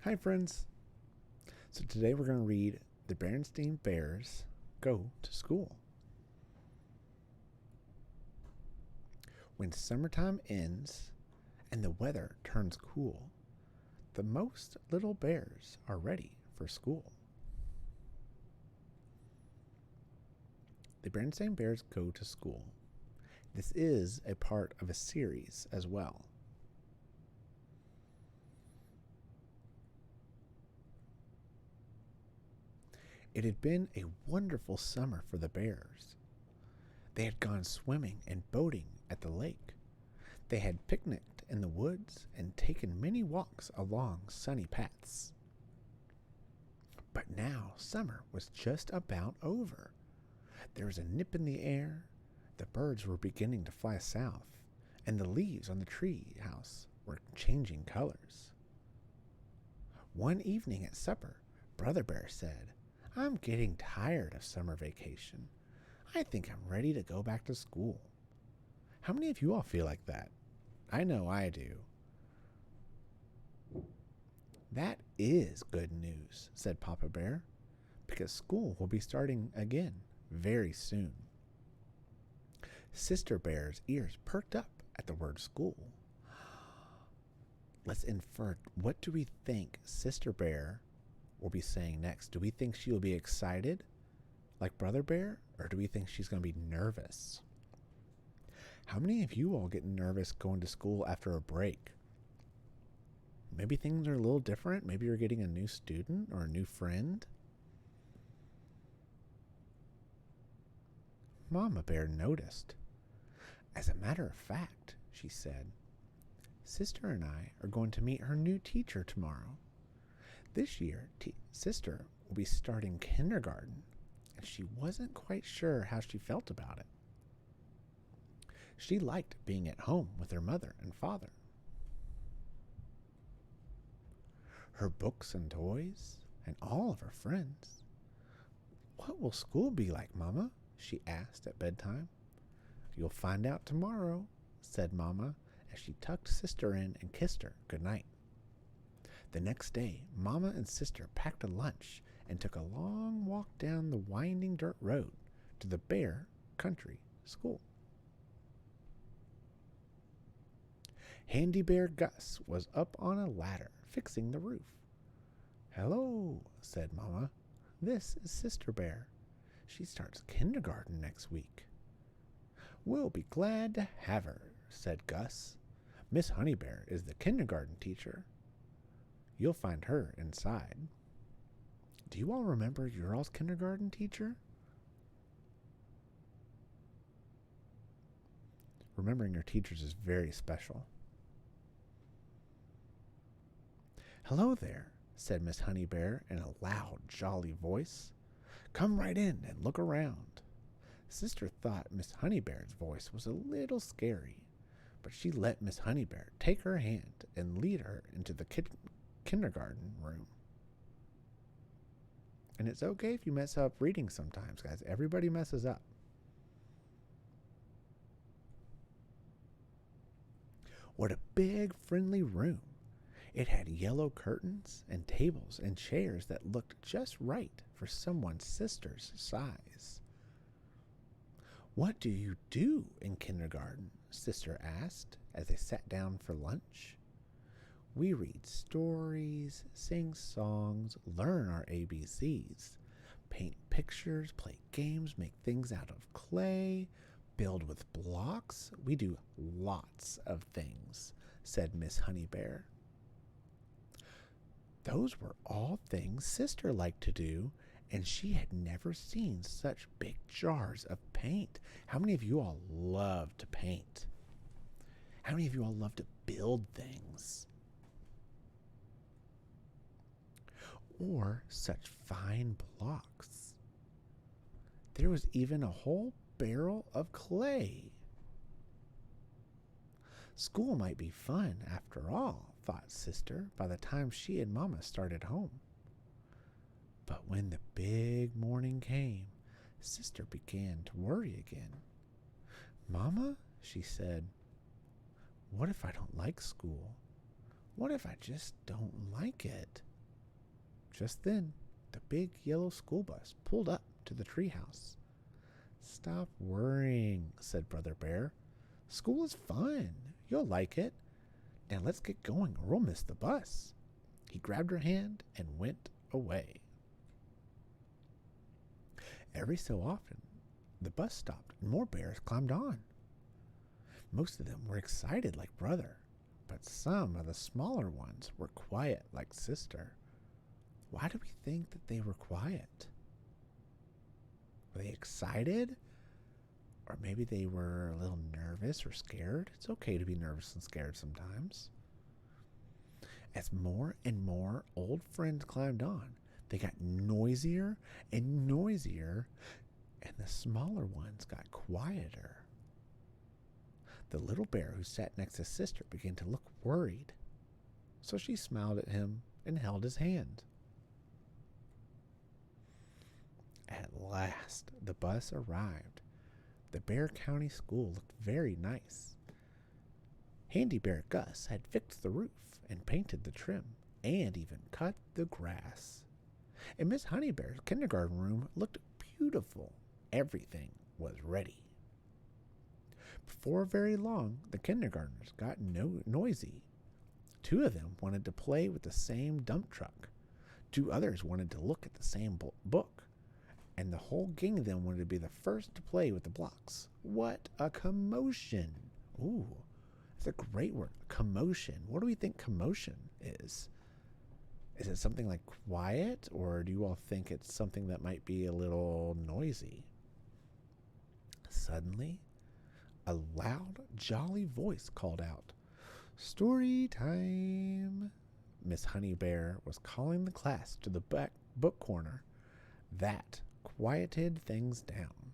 Hi, friends. So today we're going to read The Berenstain Bears Go to School. When summertime ends and the weather turns cool, the most little bears are ready for school. The Berenstain Bears Go to School. This is a part of a series as well. It had been a wonderful summer for the bears. They had gone swimming and boating at the lake. They had picnicked in the woods and taken many walks along sunny paths. But now summer was just about over. There was a nip in the air, the birds were beginning to fly south, and the leaves on the tree house were changing colors. One evening at supper, Brother Bear said, "I'm getting tired of summer vacation. I think I'm ready to go back to school." How many of you all feel like that? I know I do. That is good news, said Papa Bear, because school will be starting again very soon. Sister Bear's ears perked up at the word school. Let's infer, what do we think Sister Bear will be saying next? Do we think she will be excited like Brother Bear, or do we think she's going to be nervous? How many of you all get nervous going to school after a break? Maybe things are a little different. Maybe you're getting a new student or a new friend. Mama Bear noticed. As a matter of fact, she said, Sister and I are going to meet her new teacher tomorrow. This year, Sister will be starting kindergarten, and she wasn't quite sure how she felt about it. She liked being at home with her mother and father. Her books and toys, and all of her friends. What will school be like, Mama? She asked at bedtime. You'll find out tomorrow, said Mama, as she tucked Sister in and kissed her good night. The next day, Mama and Sister packed a lunch and took a long walk down the winding dirt road to the Bear Country School. Handy Bear Gus was up on a ladder fixing the roof. Hello, said Mama. This is Sister Bear. She starts kindergarten next week. We'll be glad to have her, said Gus. Miss Honeybear is the kindergarten teacher. You'll find her inside. Do you all remember your all's kindergarten teacher? Remembering your teachers is very special. Hello there, said Miss Honeybear in a loud, jolly voice. Come right in and look around. Sister thought Miss Honeybear's voice was a little scary, but she let Miss Honeybear take her hand and lead her into the kindergarten room. And it's okay if you mess up reading sometimes, guys. Everybody messes up. What a big, friendly room. It had yellow curtains and tables and chairs that looked just right for someone's sister's size. What do you do in kindergarten? Sister asked as they sat down for lunch. We read stories, sing songs, learn our ABCs, paint pictures, play games, make things out of clay, build with blocks. We do lots of things, said Miss Honeybear. Those were all things Sister liked to do, and she had never seen such big jars of paint. How many of you all love to paint? How many of you all love to build things? Or such fine blocks. There was even a whole barrel of clay. School might be fun after all, thought Sister by the time she and Mama started home. But when the big morning came, Sister began to worry again. Mama, she said, what if I don't like school? What if I just don't like it? Just then, the big yellow school bus pulled up to the treehouse. "Stop worrying," said Brother Bear. "School is fun. You'll like it. Now let's get going or we'll miss the bus." He grabbed her hand and went away. Every so often, the bus stopped and more bears climbed on. Most of them were excited like Brother, but some of the smaller ones were quiet like Sister. Why do we think that they were quiet? Were they excited? Or maybe they were a little nervous or scared. It's okay to be nervous and scared sometimes. As more and more old friends climbed on, they got noisier and noisier, and the smaller ones got quieter. The little bear who sat next to Sister began to look worried, so she smiled at him and held his hand. At last, the bus arrived. The Bear County School looked very nice. Handy Bear Gus had fixed the roof and painted the trim and even cut the grass. And Miss Honeybear's kindergarten room looked beautiful. Everything was ready. Before very long, the kindergartners got noisy. 2 of them wanted to play with the same dump truck. 2 others wanted to look at the same book. And the whole gang of them wanted to be the first to play with the blocks. What a commotion! Ooh, that's a great word, commotion. What do we think commotion is? Is it something like quiet, or do you all think it's something that might be a little noisy? Suddenly, a loud, jolly voice called out, "Story time!" Miss Honeybear was calling the class to the book corner. That quieted things down.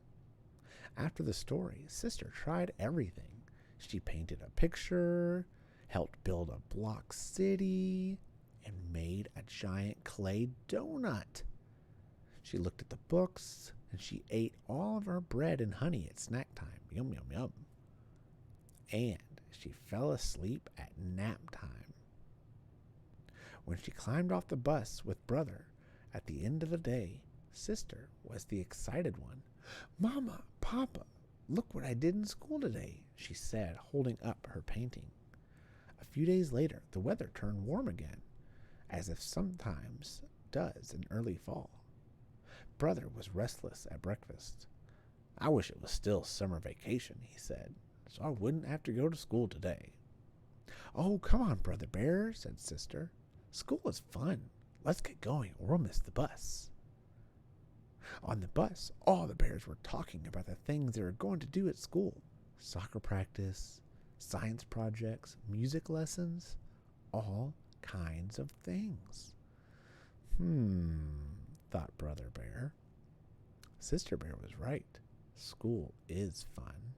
After the story, Sister tried everything. She painted a picture, helped build a block city, and made a giant clay donut. She looked at the books, and she ate all of her bread and honey at snack time. Yum, yum, yum. And she fell asleep at nap time. When she climbed off the bus with Brother at the end of the day, Sister was the excited one. "Mama, Papa, look what I did in school today," she said, holding up her painting. A few days later, the weather turned warm again, as it sometimes does in early fall. Brother was restless at breakfast. "I wish it was still summer vacation," he said, "so I wouldn't have to go to school today." "Oh, come on, Brother Bear," said Sister. "School is fun. Let's get going or we'll miss the bus." On the bus, all the bears were talking about the things they were going to do at school. Soccer practice, science projects, music lessons, all kinds of things. Thought Brother Bear. Sister Bear was right. School is fun.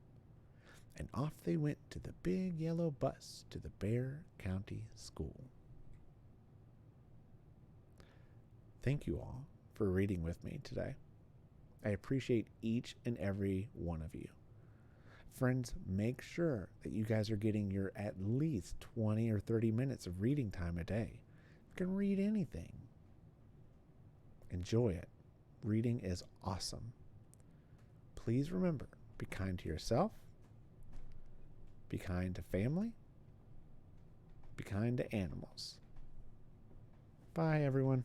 And off they went to the big yellow bus to the Bear County School. Thank you all for reading with me today. I appreciate each and every one of you. Friends, make sure that you guys are getting your at least 20 or 30 minutes of reading time a day. You can read anything. Enjoy it. Reading is awesome. Please remember, be kind to yourself, be kind to family, be kind to animals. Bye, everyone.